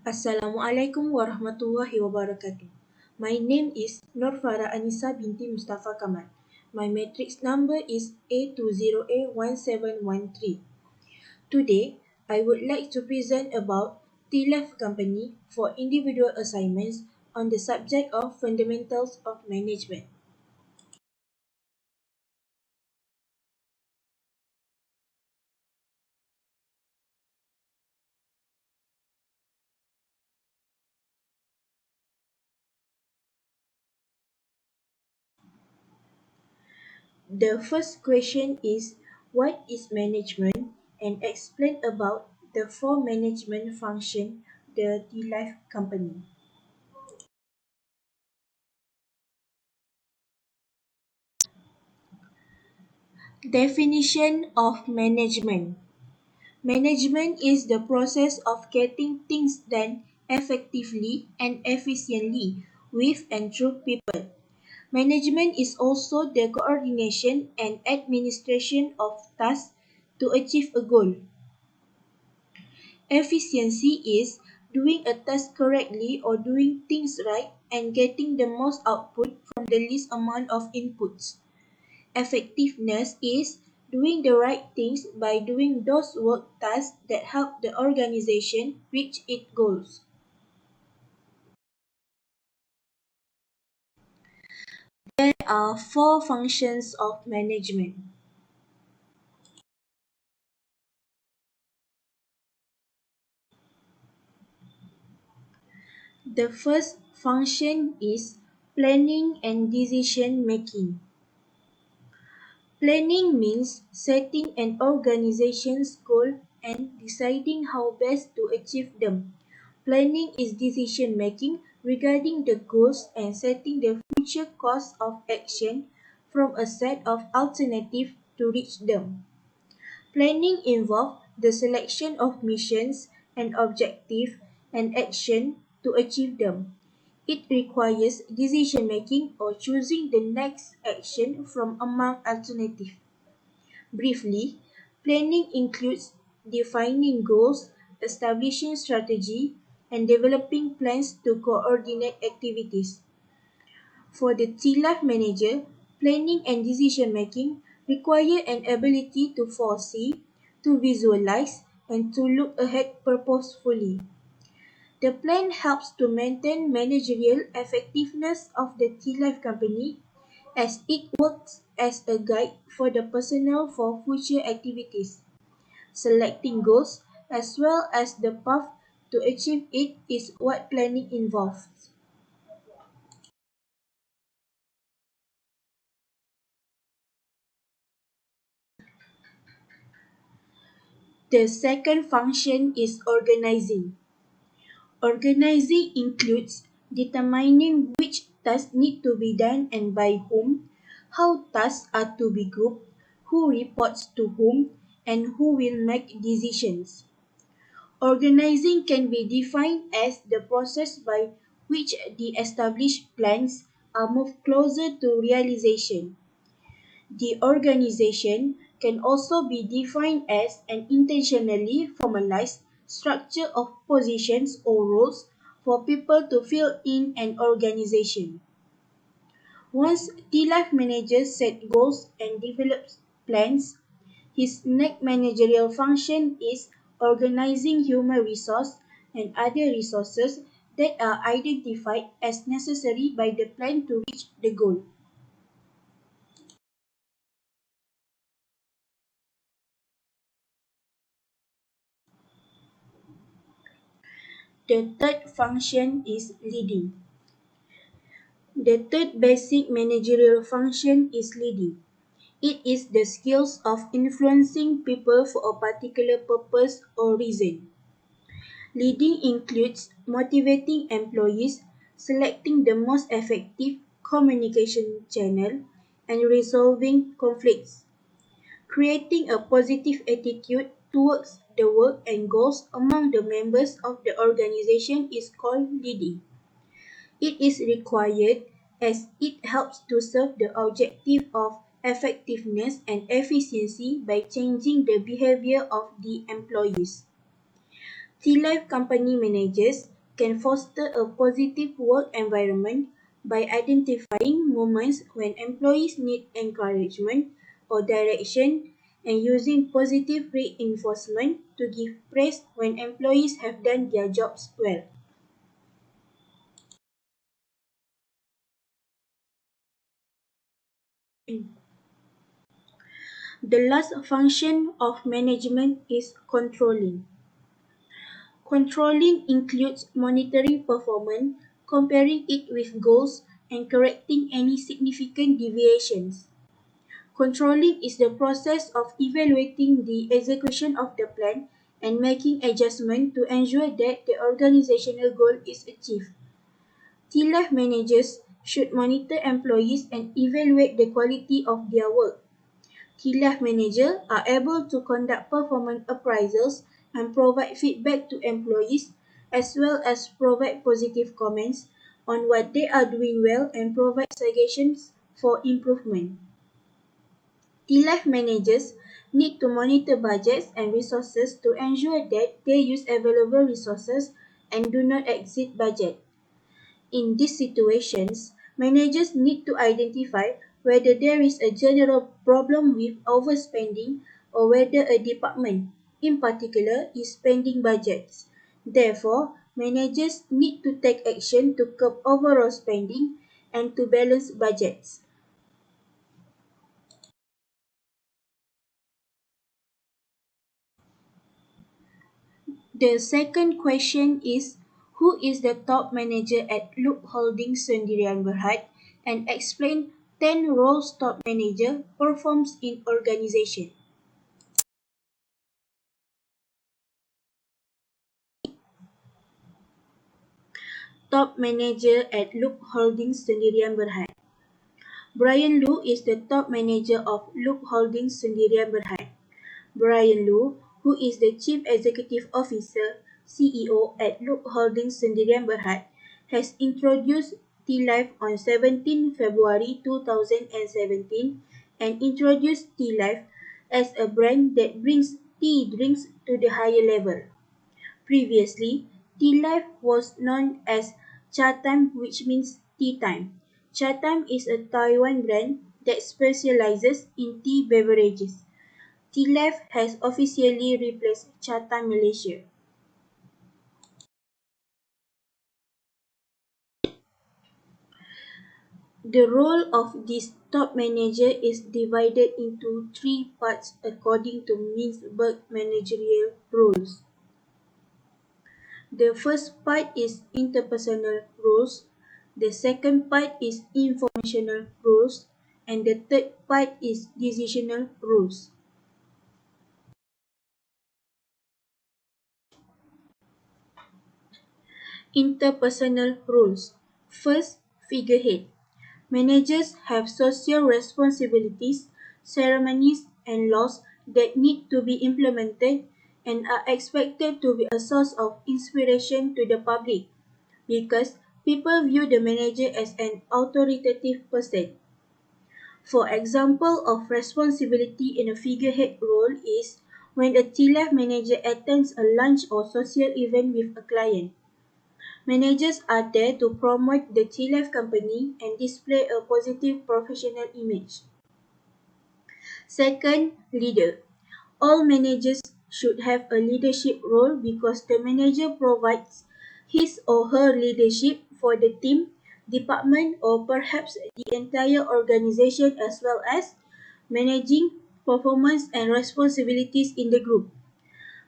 Assalamualaikum warahmatullahi wabarakatuh. My name is Fara Anisa binti MUSTAFFA KAMAL. My matrix number is A20A1713. Today, I would like to present about Tealive company for individual assignments on the subject of fundamentals of management. The first question is, what is management, and explain about the four management function the Tealive company. Definition of management. Management is the process of getting things done effectively and efficiently with and through people. Management is also the coordination and administration of tasks to achieve a goal. Efficiency is doing a task correctly or doing things right and getting the most output from the least amount of inputs. Effectiveness is doing the right things by doing those work tasks that help the organization reach its goals. There are four functions of management. The first function is planning and decision making. Planning means setting an organization's goal and deciding how best to achieve them. Planning is decision making regarding the goals and setting the future course of action from a set of alternatives to reach them. Planning involves the selection of missions and objectives and action to achieve them. It requires decision making or choosing the next action from among alternatives. Briefly, planning includes defining goals, establishing strategy, and developing plans to coordinate activities. For the Tealive manager, planning and decision making require an ability to foresee, to visualize, and to look ahead purposefully. The plan helps to maintain managerial effectiveness of the Tealive company as it works as a guide for the personnel for future activities. Selecting goals as well as the path to achieve it is what planning involves. The second function is organizing. Organizing includes determining which tasks need to be done and by whom, how tasks are to be grouped, who reports to whom, and who will make decisions. Organizing can be defined as the process by which the established plans are moved closer to realization. The organization can also be defined as an intentionally formalized structure of positions or roles for people to fill in an organization. Once Tealive manager set goals and develops plans, his next managerial function is organizing human resource and other resources that are identified as necessary by the plan to reach the goal. The third function is leading. The third basic managerial function is leading. It is the skills of influencing people for a particular purpose or reason. Leading includes motivating employees, selecting the most effective communication channel, and resolving conflicts. Creating a positive attitude towards the work and goals among the members of the organization is called leading. It is required as it helps to serve the objective of effectiveness and efficiency by changing the behavior of the employees. Tealive company managers can foster a positive work environment by identifying moments when employees need encouragement or direction and using positive reinforcement to give praise when employees have done their jobs well. The last function of management is controlling. Controlling includes monitoring performance, comparing it with goals, and correcting any significant deviations. Controlling is the process of evaluating the execution of the plan and making adjustments to ensure that the organizational goal is achieved. Tealive managers should monitor employees and evaluate the quality of their work. Tealive managers are able to conduct performance appraisals and provide feedback to employees, as well as provide positive comments on what they are doing well and provide suggestions for improvement. Tealive managers need to monitor budgets and resources to ensure that they use available resources and do not exceed budget. In these situations, managers need to identify whether there is a general problem with overspending or whether a department, in particular, is spending budgets. Therefore, managers need to take action to curb overall spending and to balance budgets. The second question is, who is the top manager at Loop Holdings Sendirian Berhad, and explain 10 roles top manager performs in organization. Top manager at Loop Holdings Sendirian Berhad. Brian Lu is the top manager of Loop Holdings Sendirian Berhad. Brian Lu, who is the Chief Executive Officer (CEO) at Loop Holdings Sendirian Berhad, has introduced Tealive on 17 February 2017 and introduced Tealive as a brand that brings tea drinks to the higher level. Previously, Tealive was known as Chatime, which means tea time. Chatime is a Taiwan brand that specializes in tea beverages. Tealive has officially replaced Chatime Malaysia. The role of this top manager is divided into three parts according to Mintzberg managerial rules. The first part is interpersonal rules, the second part is informational rules, and the third part is decisional rules. Interpersonal rules. First, figurehead. Managers have social responsibilities, ceremonies, and laws that need to be implemented and are expected to be a source of inspiration to the public because people view the manager as an authoritative person. For example of responsibility in a figurehead role is when a TLF manager attends a lunch or social event with a client. Managers are there to promote the TLF company and display a positive professional image. Second, leader. All managers should have a leadership role because the manager provides his or her leadership for the team, department, or perhaps the entire organization as well as managing performance and responsibilities in the group.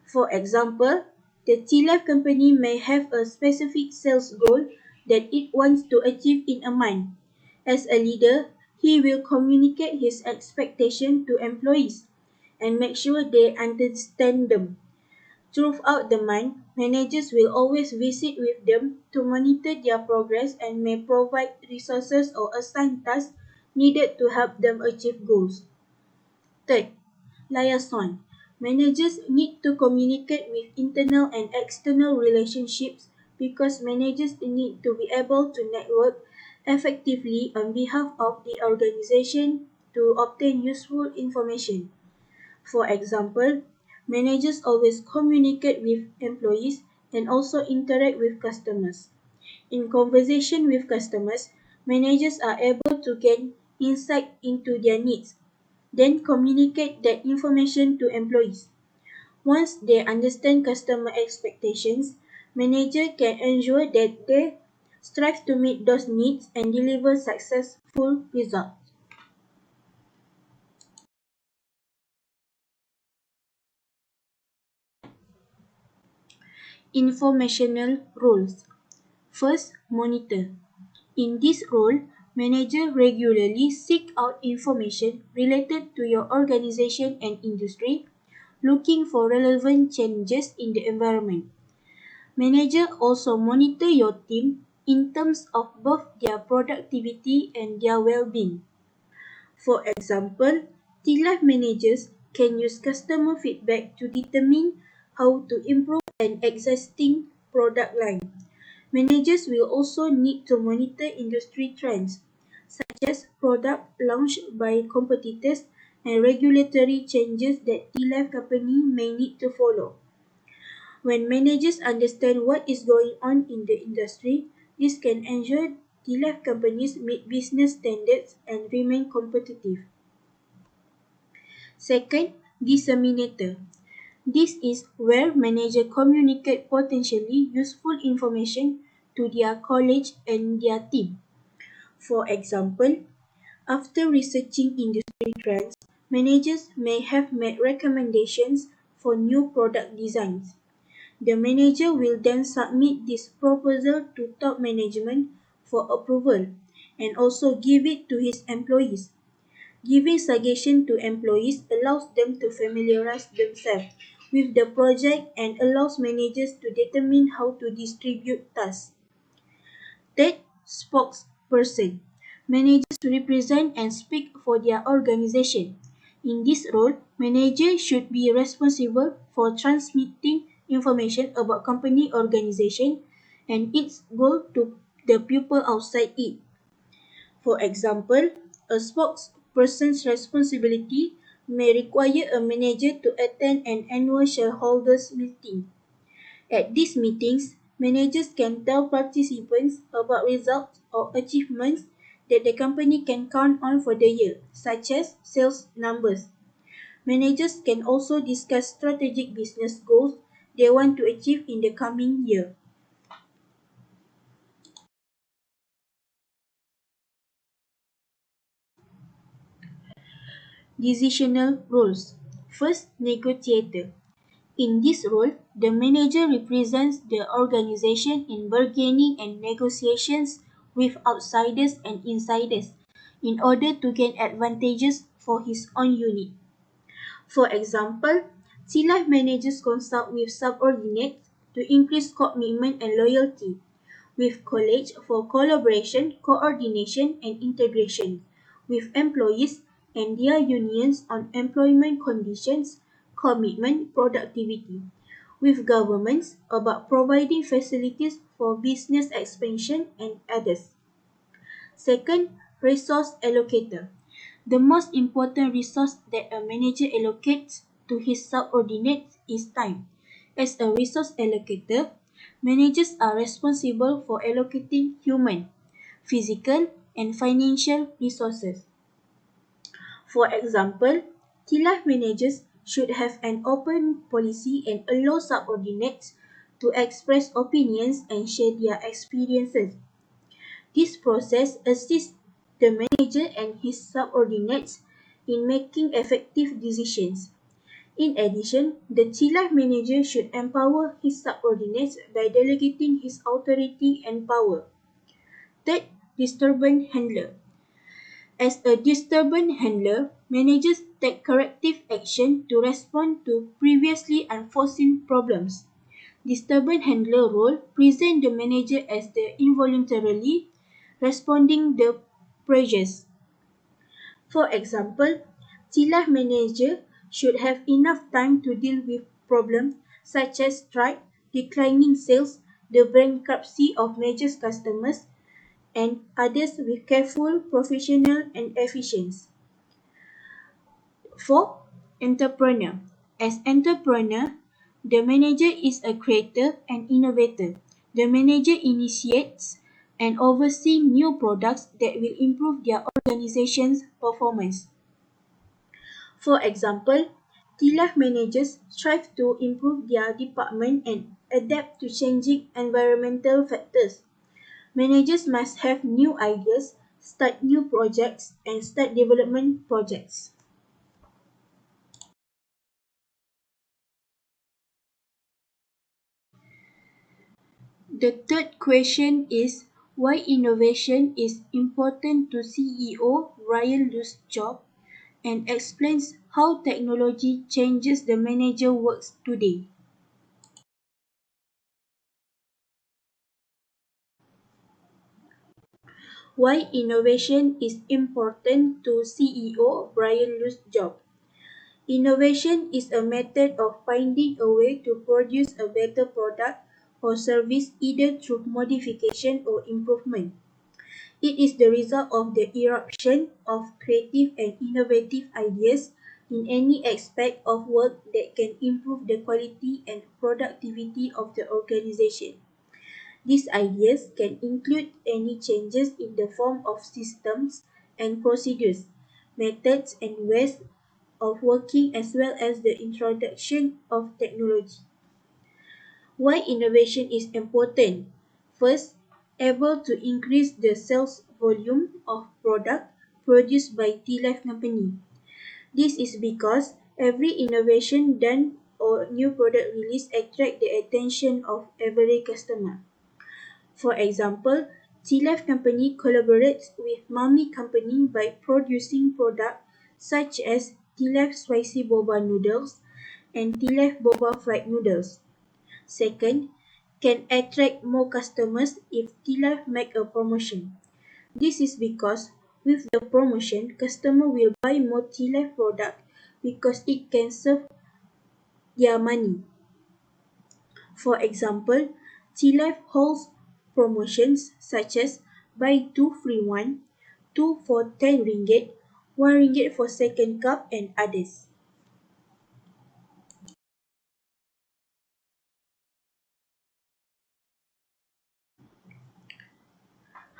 For example, the TLF company may have a specific sales goal that it wants to achieve in a month. As a leader, he will communicate his expectation to employees and make sure they understand them. Throughout the month, managers will always visit with them to monitor their progress and may provide resources or assign tasks needed to help them achieve goals. Third, liaison. Managers need to communicate with internal and external relationships because managers need to be able to network effectively on behalf of the organization to obtain useful information. For example, managers always communicate with employees and also interact with customers. In conversation with customers, managers are able to gain insight into their needs, then communicate that information to employees. Once they understand customer expectations, manager can ensure that they strive to meet those needs and deliver successful results. Informational roles. First, monitor. In this role, manager regularly seek out information related to your organization and industry, looking for relevant changes in the environment. Manager also monitor your team in terms of both their productivity and their well-being. For example, Tealive managers can use customer feedback to determine how to improve an existing product line. Managers will also need to monitor industry trends, such as product launched by competitors and regulatory changes that Tealive company may need to follow. When managers understand what is going on in the industry, this can ensure Tealive companies meet business standards and remain competitive. Second, disseminator. This is where managers communicate potentially useful information to their colleagues and their team. For example, after researching industry trends, managers may have made recommendations for new product designs. The manager will then submit this proposal to top management for approval and also give it to his employees. Giving suggestion to employees allows them to familiarize themselves with the project and allows managers to determine how to distribute tasks. Third, spokesperson. Managers represent and speak for their organization. In this role, managers should be responsible for transmitting information about company organization and its goal to the people outside it. For example, a spokesperson's responsibility may require a manager to attend an annual shareholders meeting. At these meetings, managers can tell participants about results or achievements that the company can count on for the year, such as sales numbers. Managers can also discuss strategic business goals they want to achieve in the coming year. Decisional roles. First, negotiator. In this role, the manager represents the organization in bargaining and negotiations with outsiders and insiders in order to gain advantages for his own unit. For example, Tealive managers consult with subordinates to increase commitment and loyalty, with colleagues for collaboration, coordination, and integration, with employees and their unions on employment conditions, commitment, productivity, with governments about providing facilities for business expansion and others. Second, resource allocator. The most important resource that a manager allocates to his subordinates is time. As a resource allocator, managers are responsible for allocating human, physical, and financial resources. For example, TLIFE managers should have an open policy and allow subordinates to express opinions and share their experiences. This process assists the manager and his subordinates in making effective decisions. In addition, the TLIFE manager should empower his subordinates by delegating his authority and power. Third, disturbance handler. As a disturbance handler, managers take corrective action to respond to previously unforeseen problems. Disturbance handler role present the manager as the involuntarily responding the pressures. For example, TLIFE manager should have enough time to deal with problems such as strike, declining sales, the bankruptcy of major customers, and others with careful, professional, and efficiency. 4. Entrepreneur. As entrepreneur, The manager is a creator and innovator. The manager initiates and oversees new products that will improve their organization's performance. For example, Tealive managers strive to improve their department and adapt to changing environmental factors. Managers must have new ideas, start new projects, and start development projects. The third question is why innovation is important to CEO Ryan Lu's job and explains how technology changes the manager works today. Why innovation is important to CEO Brian Lu's job. Innovation is a method of finding a way to produce a better product or service either through modification or improvement. It is the result of the eruption of creative and innovative ideas in any aspect of work that can improve the quality and productivity of the organization. These ideas can include any changes in the form of systems and procedures, methods and ways of working as well as the introduction of technology. Why innovation is important? First, able to increase the sales volume of product produced by Tealive company. This is because every innovation done or new product release attract the attention of every customer. For example, Tealive company collaborates with Mummy company by producing products such as Tealive spicy boba noodles and Tealive boba fried noodles. Second, can attract more customers if Tealive make a promotion. This is because with the promotion, customer will buy more Tealive product because it can save their money. For example, Tealive holds promotions such as buy two free one, two for 10 ringgit, 1 ringgit for second cup and others.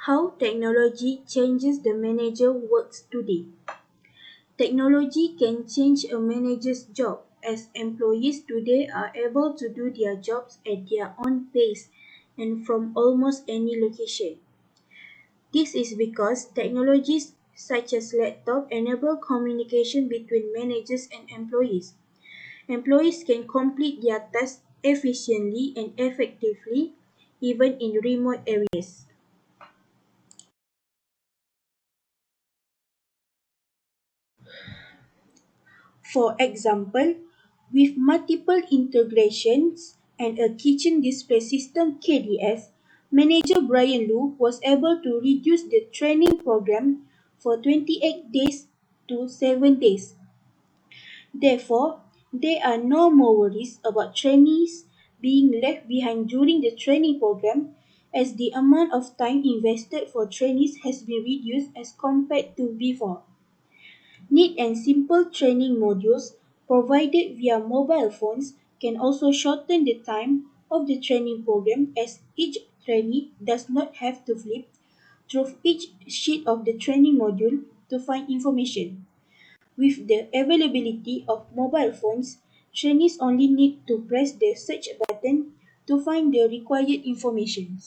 How technology changes the manager works today. Technology can change a manager's job as employees today are able to do their jobs at their own pace and from almost any location. This is because technologies such as laptop enable communication between managers and employees. Employees can complete their tasks efficiently and effectively even in remote areas. For example, with multiple integrations and a kitchen display system KDS, Manager Brian Lu was able to reduce the training program for 28 days to 7 days. Therefore, there are no more worries about trainees being left behind during the training program as the amount of time invested for trainees has been reduced as compared to before. Neat and simple training modules provided via mobile phones can also shorten the time of the training program as each trainee does not have to flip through each sheet of the training module to find information. With the availability of mobile phones, trainees only need to press the search button to find the required information.